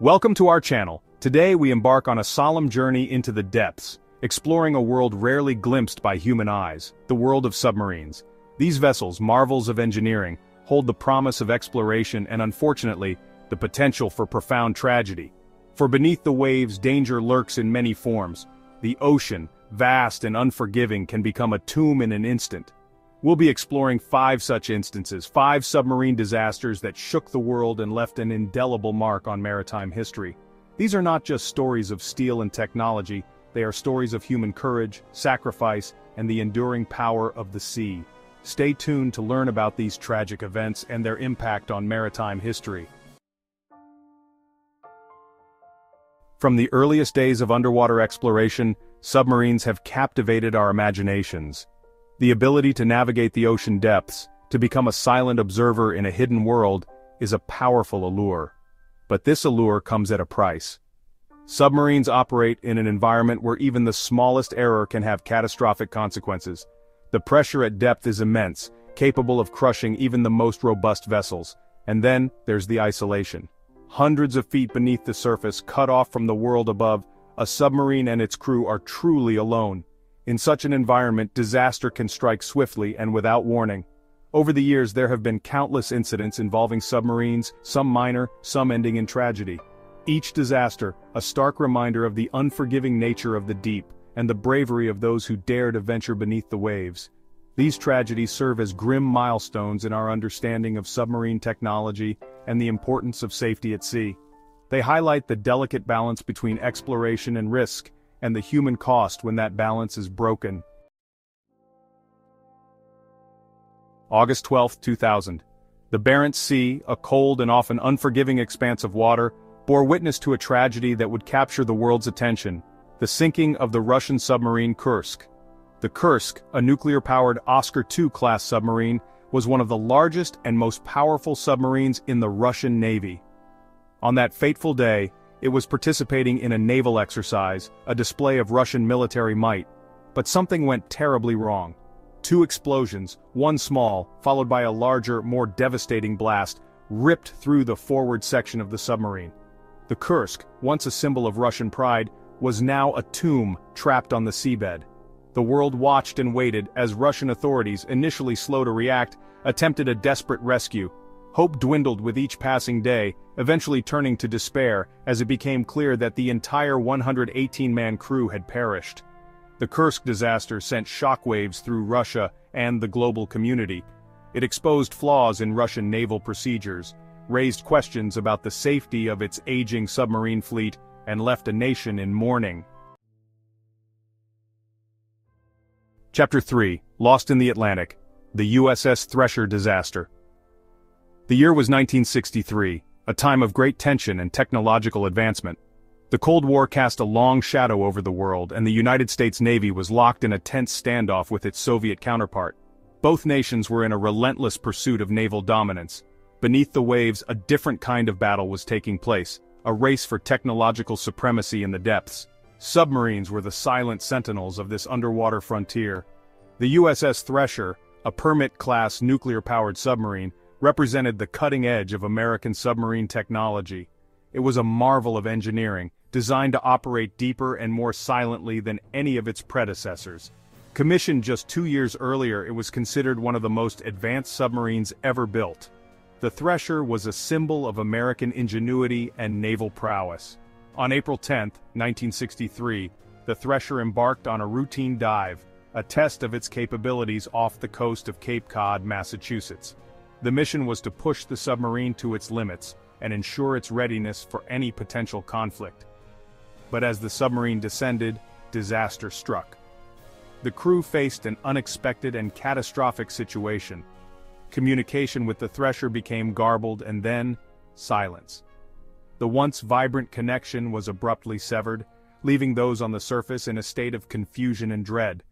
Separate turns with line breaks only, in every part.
Welcome to our channel. Today we embark on a solemn journey into the depths, exploring a world rarely glimpsed by human eyes, the world of submarines. These vessels, marvels of engineering, hold the promise of exploration and unfortunately, the potential for profound tragedy. For beneath the waves, danger lurks in many forms. The ocean, vast and unforgiving, can become a tomb in an instant. We'll be exploring 5 such instances, 5 submarine disasters that shook the world and left an indelible mark on maritime history. These are not just stories of steel and technology, they are stories of human courage, sacrifice, and the enduring power of the sea. Stay tuned to learn about these tragic events and their impact on maritime history. From the earliest days of underwater exploration, submarines have captivated our imaginations. The ability to navigate the ocean depths, to become a silent observer in a hidden world, is a powerful allure. But this allure comes at a price. Submarines operate in an environment where even the smallest error can have catastrophic consequences. The pressure at depth is immense, capable of crushing even the most robust vessels. And then, there's the isolation. Hundreds of feet beneath the surface, cut off from the world above, a submarine and its crew are truly alone. In such an environment, disaster can strike swiftly and without warning. Over the years there have been countless incidents involving submarines, some minor, some ending in tragedy. Each disaster, a stark reminder of the unforgiving nature of the deep, and the bravery of those who dare to venture beneath the waves. These tragedies serve as grim milestones in our understanding of submarine technology and the importance of safety at sea. They highlight the delicate balance between exploration and risk, and the human cost when that balance is broken. August 12, 2000. The Barents Sea, a cold and often unforgiving expanse of water, bore witness to a tragedy that would capture the world's attention: the sinking of the Russian submarine Kursk. The Kursk, a nuclear-powered Oscar II-class submarine, was one of the largest and most powerful submarines in the Russian Navy. On that fateful day, it was participating in a naval exercise, a display of Russian military might. But something went terribly wrong. 2 explosions, one small, followed by a larger, more devastating blast, ripped through the forward section of the submarine. The Kursk, once a symbol of Russian pride, was now a tomb trapped on the seabed. The world watched and waited as Russian authorities, initially slow to react, attempted a desperate rescue. Hope dwindled with each passing day, eventually turning to despair as it became clear that the entire 118-man crew had perished. The Kursk disaster sent shockwaves through Russia and the global community. It exposed flaws in Russian naval procedures, raised questions about the safety of its aging submarine fleet, and left a nation in mourning. Chapter 3: Lost in the Atlantic, the USS Thresher Disaster. The year was 1963, a time of great tension and technological advancement. The Cold War cast a long shadow over the world, and the United States Navy was locked in a tense standoff with its Soviet counterpart. Both nations were in a relentless pursuit of naval dominance. Beneath the waves, a different kind of battle was taking place, a race for technological supremacy in the depths. Submarines were the silent sentinels of this underwater frontier. The USS Thresher, a Permit-class nuclear-powered submarine, represented the cutting edge of American submarine technology. It was a marvel of engineering, designed to operate deeper and more silently than any of its predecessors. Commissioned just 2 years earlier, it was considered one of the most advanced submarines ever built. The Thresher was a symbol of American ingenuity and naval prowess. On April 10, 1963, the Thresher embarked on a routine dive, a test of its capabilities off the coast of Cape Cod, Massachusetts. The mission was to push the submarine to its limits and ensure its readiness for any potential conflict. But as the submarine descended, disaster struck. The crew faced an unexpected and catastrophic situation. Communication with the Thresher became garbled, and then, silence. The once vibrant connection was abruptly severed, leaving those on the surface in a state of confusion and dread.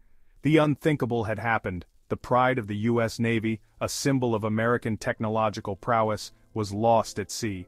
The unthinkable had happened. The pride of the U.S. Navy, a symbol of American technological prowess, was lost at sea.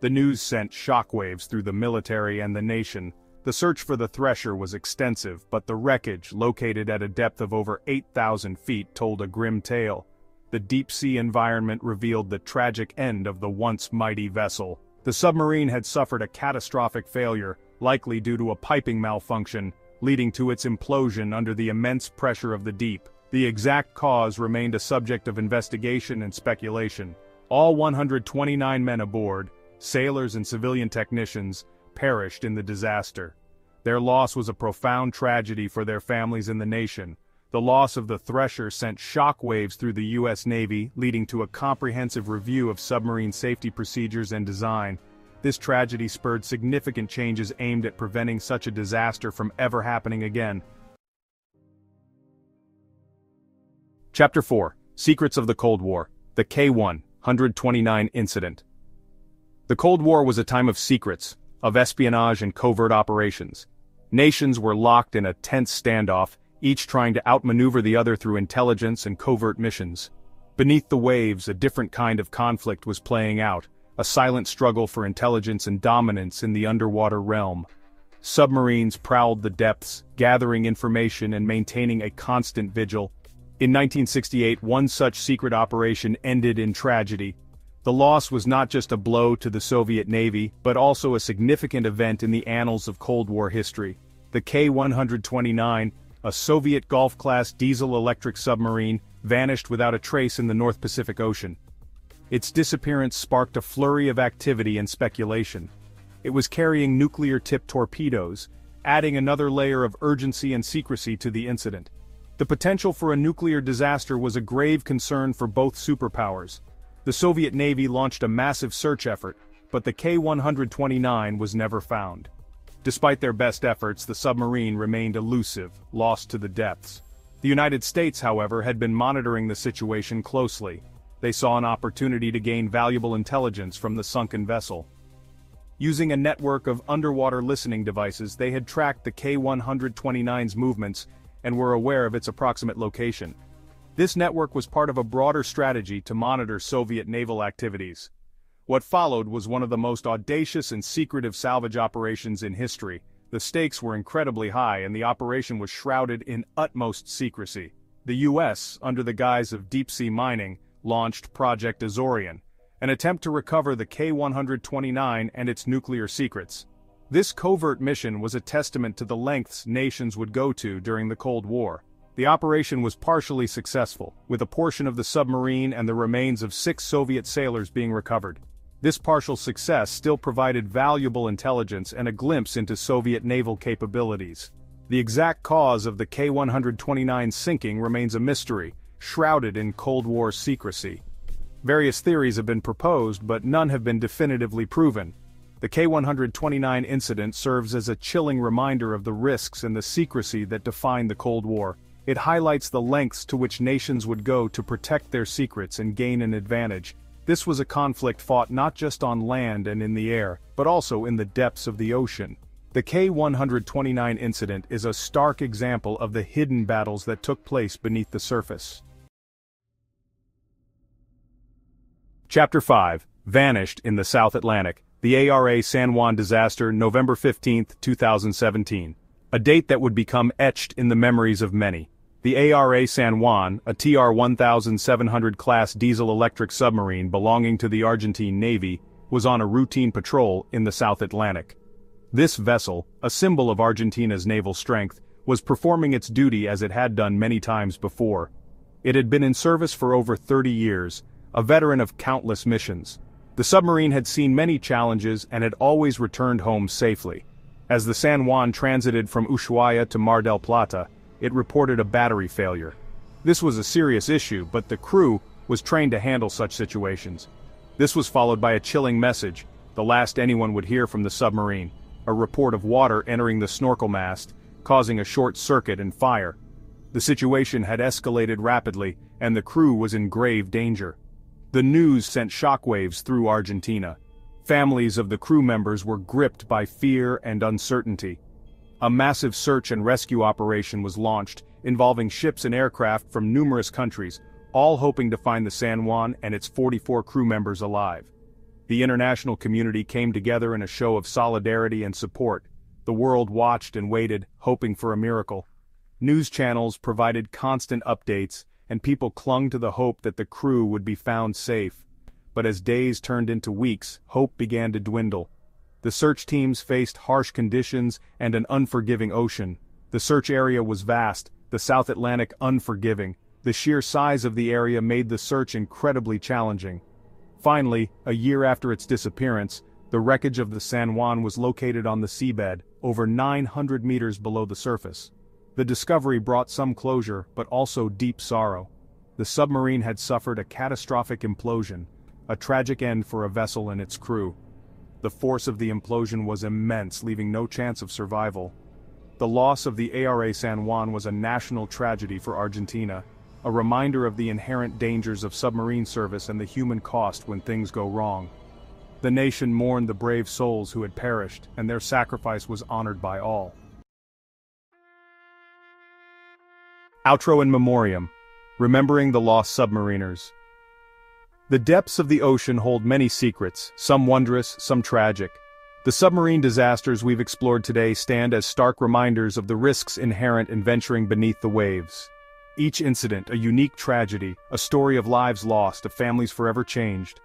The news sent shockwaves through the military and the nation. The search for the Thresher was extensive, but the wreckage, located at a depth of over 8,000 feet, told a grim tale. The deep-sea environment revealed the tragic end of the once mighty vessel. The submarine had suffered a catastrophic failure, likely due to a piping malfunction, leading to its implosion under the immense pressure of the deep. The exact cause remained a subject of investigation and speculation. All 129 men aboard, sailors and civilian technicians, perished in the disaster. Their loss was a profound tragedy for their families and the nation. The loss of the Thresher sent shockwaves through the U.S. Navy, leading to a comprehensive review of submarine safety procedures and design. This tragedy spurred significant changes aimed at preventing such a disaster from ever happening again. Chapter 4: Secrets of the Cold War, the K-129 Incident. The Cold War was a time of secrets, of espionage and covert operations. Nations were locked in a tense standoff, each trying to outmaneuver the other through intelligence and covert missions. Beneath the waves, a different kind of conflict was playing out, a silent struggle for intelligence and dominance in the underwater realm. Submarines prowled the depths, gathering information and maintaining a constant vigil. In 1968, one such secret operation ended in tragedy. The loss was not just a blow to the Soviet Navy, but also a significant event in the annals of Cold War history. The K-129, a Soviet Gulf-class diesel-electric submarine, vanished without a trace in the North Pacific Ocean. Its disappearance sparked a flurry of activity and speculation. It was carrying nuclear-tipped torpedoes, adding another layer of urgency and secrecy to the incident. The potential for a nuclear disaster was a grave concern for both superpowers. The Soviet Navy launched a massive search effort, but the K-129 was never found. Despite their best efforts, the submarine remained elusive, lost to the depths. The United States, however, had been monitoring the situation closely. They saw an opportunity to gain valuable intelligence from the sunken vessel. Using a network of underwater listening devices, they had tracked the K-129's movements and were aware of its approximate location. This network was part of a broader strategy to monitor Soviet naval activities. What followed was one of the most audacious and secretive salvage operations in history. The stakes were incredibly high and the operation was shrouded in utmost secrecy. The U.S., under the guise of deep-sea mining, launched Project Azorian, an attempt to recover the K-129 and its nuclear secrets. This covert mission was a testament to the lengths nations would go to during the Cold War. The operation was partially successful, with a portion of the submarine and the remains of 6 Soviet sailors being recovered. This partial success still provided valuable intelligence and a glimpse into Soviet naval capabilities. The exact cause of the K-129's sinking remains a mystery, shrouded in Cold War secrecy. Various theories have been proposed, but none have been definitively proven. The K-129 incident serves as a chilling reminder of the risks and the secrecy that define the Cold War. It highlights the lengths to which nations would go to protect their secrets and gain an advantage. This was a conflict fought not just on land and in the air, but also in the depths of the ocean. The K-129 incident is a stark example of the hidden battles that took place beneath the surface. Chapter 5: Vanished in the South Atlantic, the ARA San Juan Disaster, November 15, 2017. A date that would become etched in the memories of many. The ARA San Juan, a TR-1700 class diesel-electric submarine belonging to the Argentine Navy, was on a routine patrol in the South Atlantic. This vessel, a symbol of Argentina's naval strength, was performing its duty as it had done many times before. It had been in service for over 30 years, a veteran of countless missions. The submarine had seen many challenges and had always returned home safely. As the San Juan transited from Ushuaia to Mar del Plata, it reported a battery failure. This was a serious issue, but the crew was trained to handle such situations. This was followed by a chilling message, the last anyone would hear from the submarine, a report of water entering the snorkel mast, causing a short circuit and fire. The situation had escalated rapidly, and the crew was in grave danger. The news sent shockwaves through Argentina. Families of the crew members were gripped by fear and uncertainty. A massive search and rescue operation was launched, involving ships and aircraft from numerous countries, all hoping to find the San Juan and its 44 crew members alive. The international community came together in a show of solidarity and support. The world watched and waited, hoping for a miracle. News channels provided constant updates, and people clung to the hope that the crew would be found safe. But as days turned into weeks, hope began to dwindle. The search teams faced harsh conditions and an unforgiving ocean. The search area was vast, the South Atlantic unforgiving. The sheer size of the area made the search incredibly challenging. Finally, a year after its disappearance, the wreckage of the San Juan was located on the seabed, over 900 meters below the surface. The discovery brought some closure, but also deep sorrow. The submarine had suffered a catastrophic implosion, a tragic end for a vessel and its crew. The force of the implosion was immense, leaving no chance of survival. The loss of the ARA San Juan was a national tragedy for Argentina, a reminder of the inherent dangers of submarine service and the human cost when things go wrong. The nation mourned the brave souls who had perished, and their sacrifice was honored by all. Outro in Memoriam, remembering the lost submariners. The depths of the ocean hold many secrets, some wondrous, some tragic. The submarine disasters we've explored today stand as stark reminders of the risks inherent in venturing beneath the waves. Each incident a unique tragedy, a story of lives lost, of families forever changed.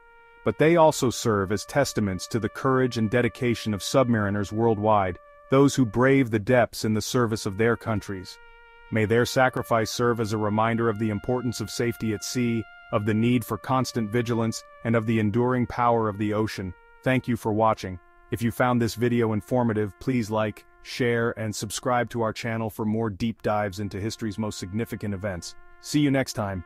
But they also serve as testaments to the courage and dedication of submariners worldwide, those who brave the depths in the service of their countries. May their sacrifice serve as a reminder of the importance of safety at sea, of the need for constant vigilance, and of the enduring power of the ocean. Thank you for watching. If you found this video informative, please like, share, and subscribe to our channel for more deep dives into history's most significant events. See you next time.